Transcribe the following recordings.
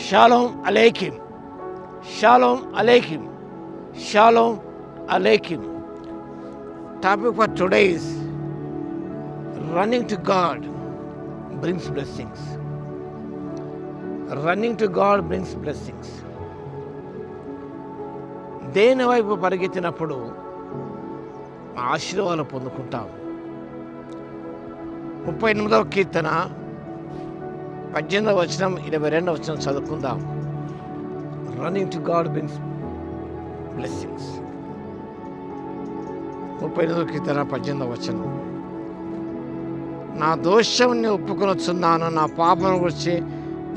Shalom Aleichem. Shalom Aleichem. Shalom Aleichem. Topic for today is running to God brings blessings. Running to God brings blessings. దేని వైపు పరిగెత్తినప్పుడు ఆశీర్వాదాలు పొందుకుంటాం. 38వ కీర్తన 18వ వచనం 22వ వచనం చదువుకుందాం. Running to God brings blessings. 38వ కీర్తన 18వ వచనం. నా దోషంని ఒప్పుకొనుచున్నాను, నా పాపం గురించి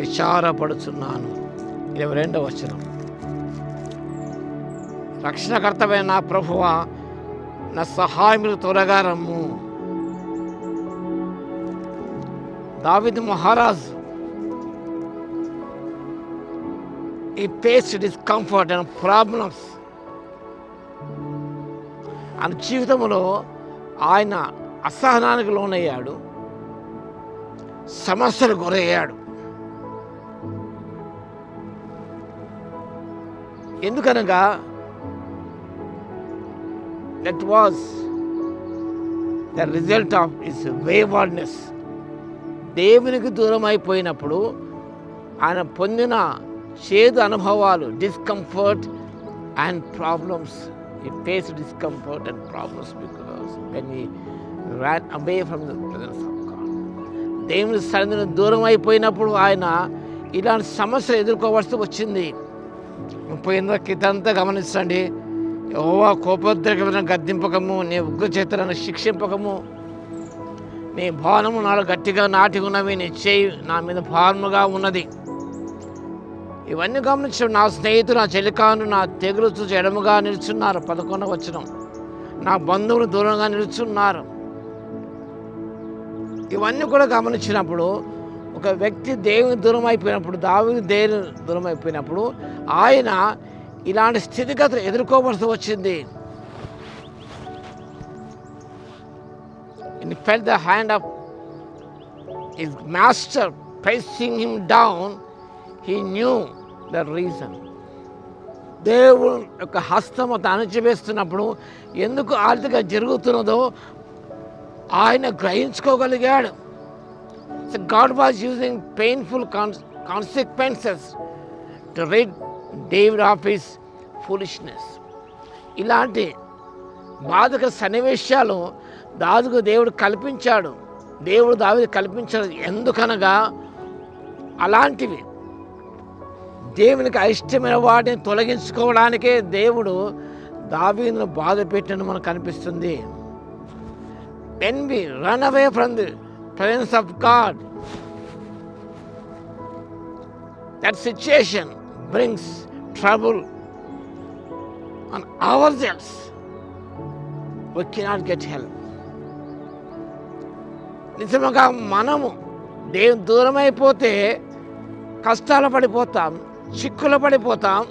విచారపడుచున్నాను. 22వ వచనం. రక్షణకర్తమైన నా ప్రభువా, నా సహాయములు త్వరగా రమ్ము. దావీదు మహారాజు he faced discomfort and problems. ఆయన జీవితంలో ఆయన అసహనానికి లోనయ్యాడు, సమస్యలు గురయ్యాడు. ఎందుకనగా that was the result of his waywardness. దేవునికి దూరం అయిపోయినప్పుడు ఆయన పొందిన చేదు అనుభవాలు, discomfort and problems. He faced discomfort and problems because when he ran away from the presence of God. దేవుని సన్నిధిని దూరం అయిపోయినప్పుడు ఆయన ఇలాంటి సమస్యలు ఎదుర్కోవాల్సి వచ్చింది. 38వ కీర్తన అంతా గమనించండి. యెహోవా కోపోద్రేకమైన గద్దింపకము, నీ ఉగ్ర చేతులను శిక్షింపకము, నీ బాణము నాలో గట్టిగా నాటి ఉన్నవి, నీ చేయి నా మీద భారముగా ఉన్నది. ఇవన్నీ గమనించడం. నా స్నేహితులు, నా చెలికాను నా తెగులు చూసి ఎడముగా నిలుచున్నారు. 11వ వచనం. నా బంధువులు దూరంగా నిలుచున్నారు. ఇవన్నీ కూడా గమనించినప్పుడు ఒక వ్యక్తి దేవుని దూరం అయిపోయినప్పుడు, దావీదు దేవుని దూరం అయిపోయినప్పుడు ఆయన ఇలాంటి స్థితిగతులు ఎదుర్కోవలసి వచ్చింది. He felt the hand of his master pressing him down. He knew the reason. దేవుడు యొక్క హస్తము అణచివేస్తున్నప్పుడు ఎందుకు ఆర్థిక జరుగుతున్నదో ఆయన గ్రహించుకోగలిగాడు. So God was using painful consequences to rid David of his foolishness. ఇలాంటి బాధక సన్నివేశాలు దేవుడు కల్పించాడు. దేవుడు దావీదు కల్పించాడు. ఎందుకనగా అలాంటివి దేవునికి అయిష్టమైన వాటిని తొలగించుకోవడానికే దేవుడు దావీదును బాధ పెట్టిన మనకు కనిపిస్తుంది. When we run away from the presence of God, that situation brings trouble on ourselves. We cannot get help. నిజంగా మనము దేవుని దూరం అయిపోతే కష్టాలు పడిపోతాం, చిక్కులు పడిపోతాం.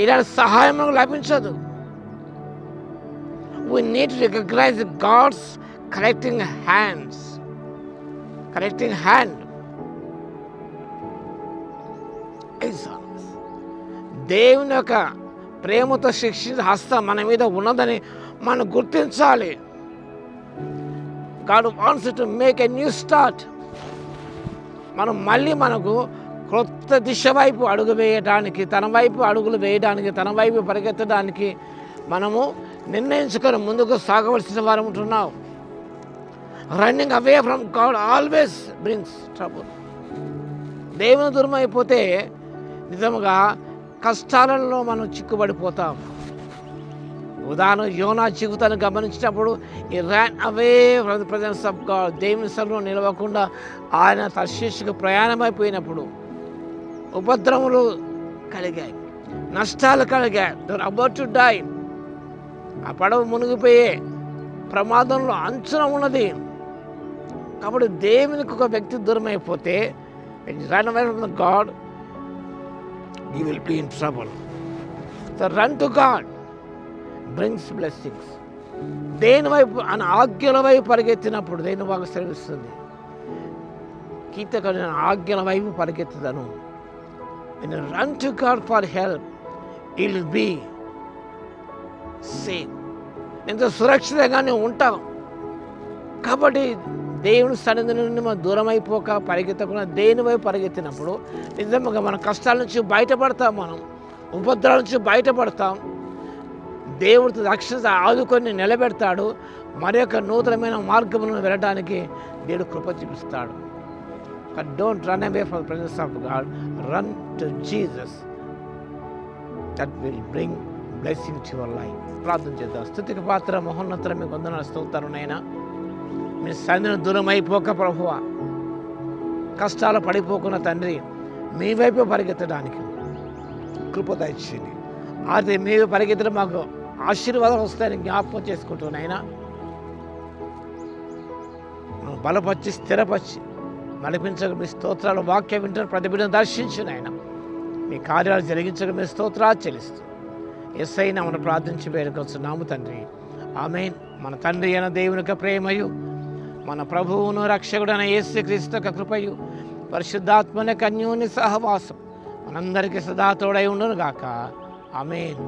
ఇలాంటి సహాయం మనకు లభించదు. We need to recognize God's correcting hand. దేవుని యొక్క ప్రేమతో శిక్షించే హస్తం మన మీద ఉన్నదని మనం గుర్తించాలి. God wants to make a new start. మనం మళ్ళీ మనకు క్రొత్త దిశ వైపు అడుగు వేయడానికి, తన వైపు అడుగులు వేయడానికి, తన వైపు పరిగెత్తడానికి మనము నిర్ణయించుకొని ముందుకు సాగవలసిన వారు ఉంటున్నాం. Running away from God always brings trouble. దేవుని దూరం అయిపోతే నిజంగా కష్టాలలో మనం చిక్కుబడిపోతాం. ఉదాహరణ యోనా జీవితాన్ని గమనించినప్పుడు ఈ Ryan away from the presence of God. దేవుని సన్నిధిలో నిలవకుండా ఆయన తర్షీషుకు ప్రయాణం అయిపోయినప్పుడు ఉపద్రవములు కలిగాయి, నష్టాలు కలిగాయి. They were about to die. ఆ పడవ మునిగిపోయే ప్రమాదంలో అంచున ఉన్నది. కాబట్టి దేవునికి ఒక వ్యక్తి దూరం అయిపోతే run away from God, you will be in trouble. So run to God brings blessings. దేని వైపు ఆయన ఆజ్ఞల వైపు పరిగెత్తినప్పుడు దేని వాకు సెలవిస్తుంది. కీర్తన ఆజ్ఞల వైపు పరిగెత్తుదను. When you run to God for help, He will be safe. ఎంతో సురక్షితంగానే ఉంటాం. కాబట్టి దేవుని సన్నిధి నుండి మనం దూరం అయిపోక పరిగెత్తకుండా దేని వైపు పరిగెత్తినప్పుడు నిజంగా మన కష్టాల నుంచి బయటపడతాం, మనం ఉపద్రవాల నుంచి బయటపడతాం. దేవుడితో రక్షణ ఆదుకొని నిలబెడతాడు. మరి యొక్క నూతనమైన మార్గములను వెళ్ళడానికి దేవుడు కృప చూపిస్తాడు. But don't run away from the presence of God, run to Jesus. That will bring blessing to your life. ప్రార్థన చేద్దాం. స్తుతికి పాత్ర మహోన్నతర మీకు వందనాలు స్తోత్రాలు నైనా. మీ సన్నిధిని దూరం అయిపోక ప్రభువా, కష్టాలు పడిపోకున్న తండ్రి, మీ వైపు పరిగెత్తడానికి కృప దయచేయండి. అయితే మీ పరిగెత్తడం మాకు ఆశీర్వాదాలు వస్తాయని జ్ఞాపకం చేసుకుంటున్నాయినా. బలపరిచి స్థిరపరిచి నడిపించక మీ స్తోత్రాలు, వాక్యం వింటున్న ప్రతి బిడ్డను దర్శించిన ఆయన మీ కార్యాలు జరిగించక మీ స్తోత్రాలు చెల్లిస్తూ యేసయ్య నామమున ప్రార్థించి వేడుకొస్తున్నాము తండ్రి. ఆమేన్. మన తండ్రి అయిన దేవుని యొక్క ప్రేమయు, మన ప్రభువును రక్షకుడైన యేసుక్రీస్తు యొక్క కృపయు, పరిశుద్ధాత్మని కన్యూని సహవాసం మనందరికీ సదా తోడై ఉండును గాక. ఆమేన్.